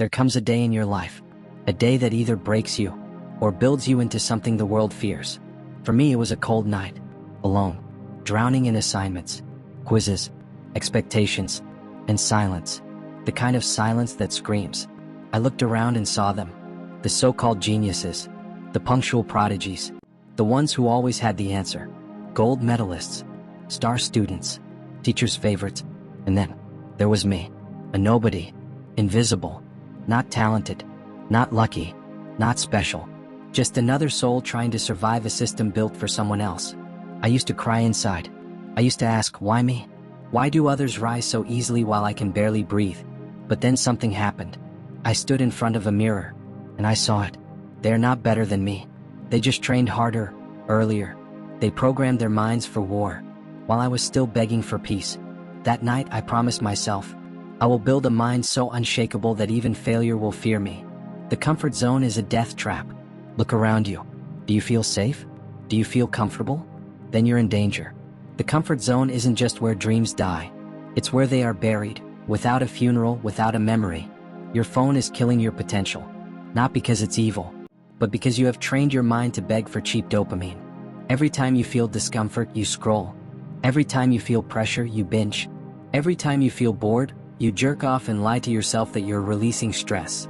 There comes a day in your life, a day that either breaks you or builds you into something the world fears. For me, it was a cold night, alone, drowning in assignments, quizzes, expectations, and silence. The kind of silence that screams. I looked around and saw them. The so-called geniuses, the punctual prodigies, the ones who always had the answer. Gold medalists, star students, teachers' favorites. And then, there was me, a nobody, invisible, not talented, not lucky, not special. Just another soul trying to survive a system built for someone else. I used to cry inside. I used to ask, why me? Why do others rise so easily while I can barely breathe? But then something happened. I stood in front of a mirror, and I saw it. They're not better than me. They just trained harder, earlier. They programmed their minds for war, while I was still begging for peace. That night I promised myself, I will build a mind so unshakable that even failure will fear me. The comfort zone is a death trap. Look around you. Do you feel safe? Do you feel comfortable? Then you're in danger. The comfort zone isn't just where dreams die. It's where they are buried, without a funeral, without a memory. Your phone is killing your potential, not because it's evil, but because you have trained your mind to beg for cheap dopamine. Every time you feel discomfort, you scroll. Every time you feel pressure, you binge. Every time you feel bored, you jerk off and lie to yourself that you're releasing stress.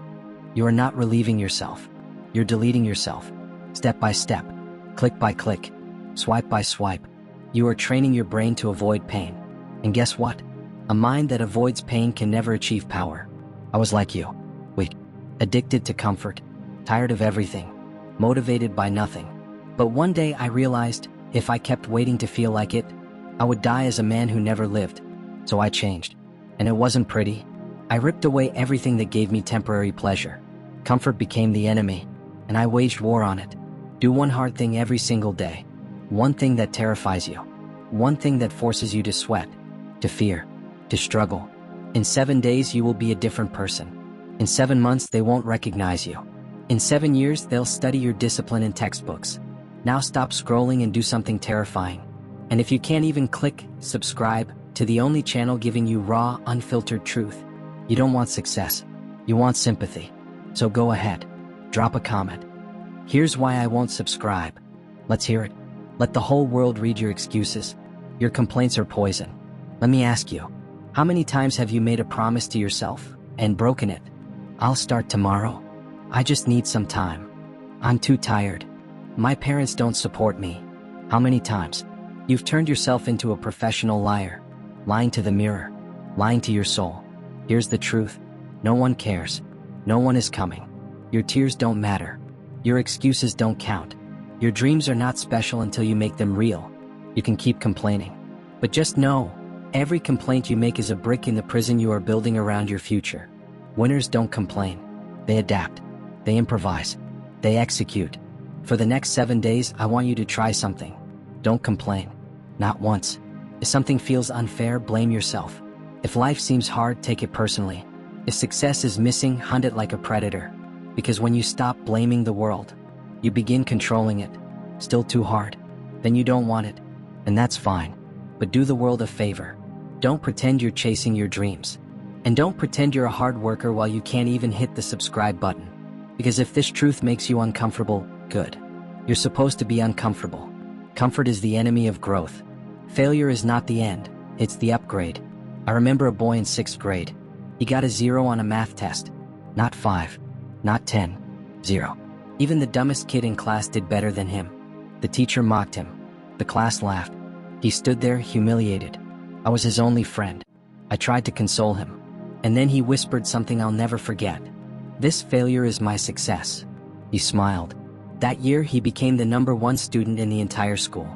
You are not relieving yourself. You're deleting yourself. Step by step, click by click, swipe by swipe. You are training your brain to avoid pain. And guess what? A mind that avoids pain can never achieve power. I was like you. Weak. Addicted to comfort. Tired of everything. Motivated by nothing. But one day I realized, if I kept waiting to feel like it, I would die as a man who never lived. So I changed. And it wasn't pretty. I ripped away everything that gave me temporary pleasure. Comfort became the enemy, and I waged war on it. Do one hard thing every single day. One thing that terrifies you. One thing that forces you to sweat, to fear, to struggle. In 7 days, you will be a different person. In 7 months, they won't recognize you. In 7 years, they'll study your discipline in textbooks. Now stop scrolling and do something terrifying. And if you can't even click subscribe to the only channel giving you raw, unfiltered truth, you don't want success. You want sympathy. So go ahead. Drop a comment. Here's why I won't subscribe. Let's hear it. Let the whole world read your excuses. Your complaints are poison. Let me ask you, how many times have you made a promise to yourself and broken it? I'll start tomorrow. I just need some time. I'm too tired. My parents don't support me. How many times? You've turned yourself into a professional liar. Lying to the mirror. Lying to your soul. Here's the truth. No one cares. No one is coming. Your tears don't matter. Your excuses don't count. Your dreams are not special until you make them real. You can keep complaining. But just know, every complaint you make is a brick in the prison you are building around your future. Winners don't complain. They adapt. They improvise. They execute. For the next 7 days, I want you to try something. Don't complain. Not once. If something feels unfair, blame yourself. If life seems hard, take it personally. If success is missing, hunt it like a predator. Because when you stop blaming the world, you begin controlling it. Still too hard? Then you don't want it. And that's fine. But do the world a favor. Don't pretend you're chasing your dreams. And don't pretend you're a hard worker while you can't even hit the subscribe button. Because if this truth makes you uncomfortable, good. You're supposed to be uncomfortable. Comfort is the enemy of growth. Failure is not the end, it's the upgrade. I remember a boy in 6th grade. He got a 0 on a math test. Not 5, not 10, 0. Even the dumbest kid in class did better than him. The teacher mocked him. The class laughed. He stood there, humiliated. I was his only friend. I tried to console him. And then he whispered something I'll never forget. This failure is my success. He smiled. That year, he became the #1 student in the entire school.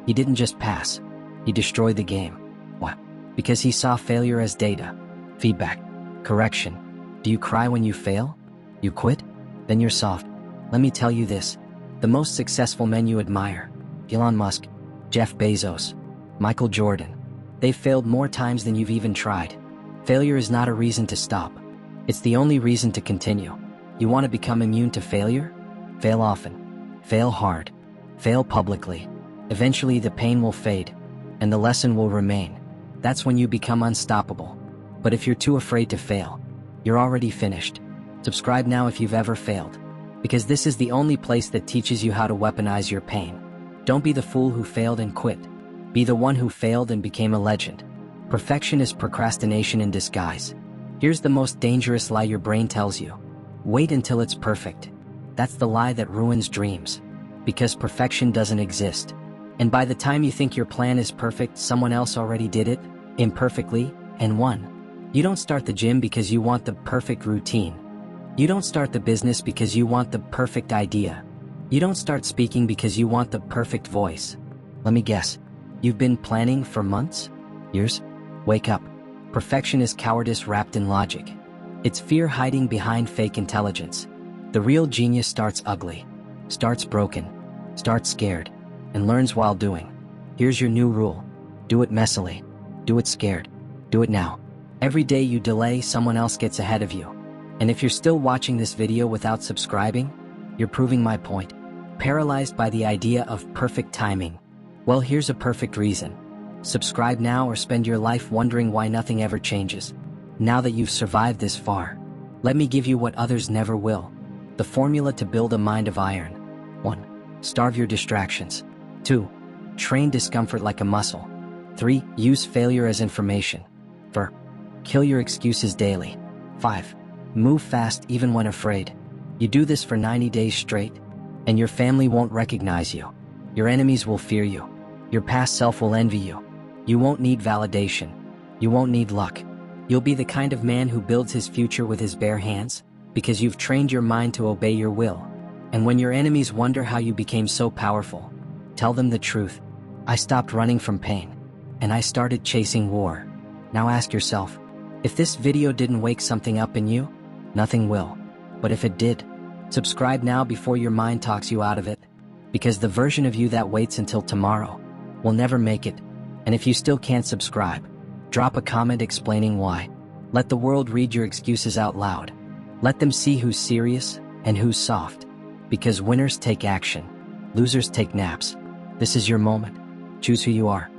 He didn't just pass. He destroyed the game. Why? Because he saw failure as data, feedback, correction. Do you cry when you fail? You quit? Then you're soft. Let me tell you this. The most successful men you admire, Elon Musk, Jeff Bezos, Michael Jordan, they've failed more times than you've even tried. Failure is not a reason to stop. It's the only reason to continue. You want to become immune to failure? Fail often. Fail hard. Fail publicly. Eventually the pain will fade, and the lesson will remain. That's when you become unstoppable. But if you're too afraid to fail, you're already finished. Subscribe now if you've ever failed, because this is the only place that teaches you how to weaponize your pain. Don't be the fool who failed and quit. Be the one who failed and became a legend. Perfection is procrastination in disguise. Here's the most dangerous lie your brain tells you. Wait until it's perfect. That's the lie that ruins dreams. Because perfection doesn't exist. And by the time you think your plan is perfect, someone else already did it, imperfectly, and won. You don't start the gym because you want the perfect routine. You don't start the business because you want the perfect idea. You don't start speaking because you want the perfect voice. Let me guess. You've been planning for months? Years? Wake up. Perfection is cowardice wrapped in logic. It's fear hiding behind fake intelligence. The real genius starts ugly, starts broken, starts scared, and learns while doing. Here's your new rule. Do it messily. Do it scared. Do it now. Every day you delay, someone else gets ahead of you. And if you're still watching this video without subscribing, you're proving my point. Paralyzed by the idea of perfect timing. Well, here's a perfect reason. Subscribe now or spend your life wondering why nothing ever changes. Now that you've survived this far, let me give you what others never will. The formula to build a mind of iron. 1. Starve your distractions. 2. Train discomfort like a muscle. 3. Use failure as information. 4. Kill your excuses daily. 5. Move fast even when afraid. You do this for 90 days straight, and your family won't recognize you. Your enemies will fear you. Your past self will envy you. You won't need validation. You won't need luck. You'll be the kind of man who builds his future with his bare hands, because you've trained your mind to obey your will. And when your enemies wonder how you became so powerful, tell them the truth. I stopped running from pain, and I started chasing war. Now ask yourself, if this video didn't wake something up in you, nothing will. But if it did, subscribe now before your mind talks you out of it, because the version of you that waits until tomorrow will never make it. And if you still can't subscribe, drop a comment explaining why. Let the world read your excuses out loud. Let them see who's serious and who's soft. Because winners take action, losers take naps. This is your moment. Choose who you are.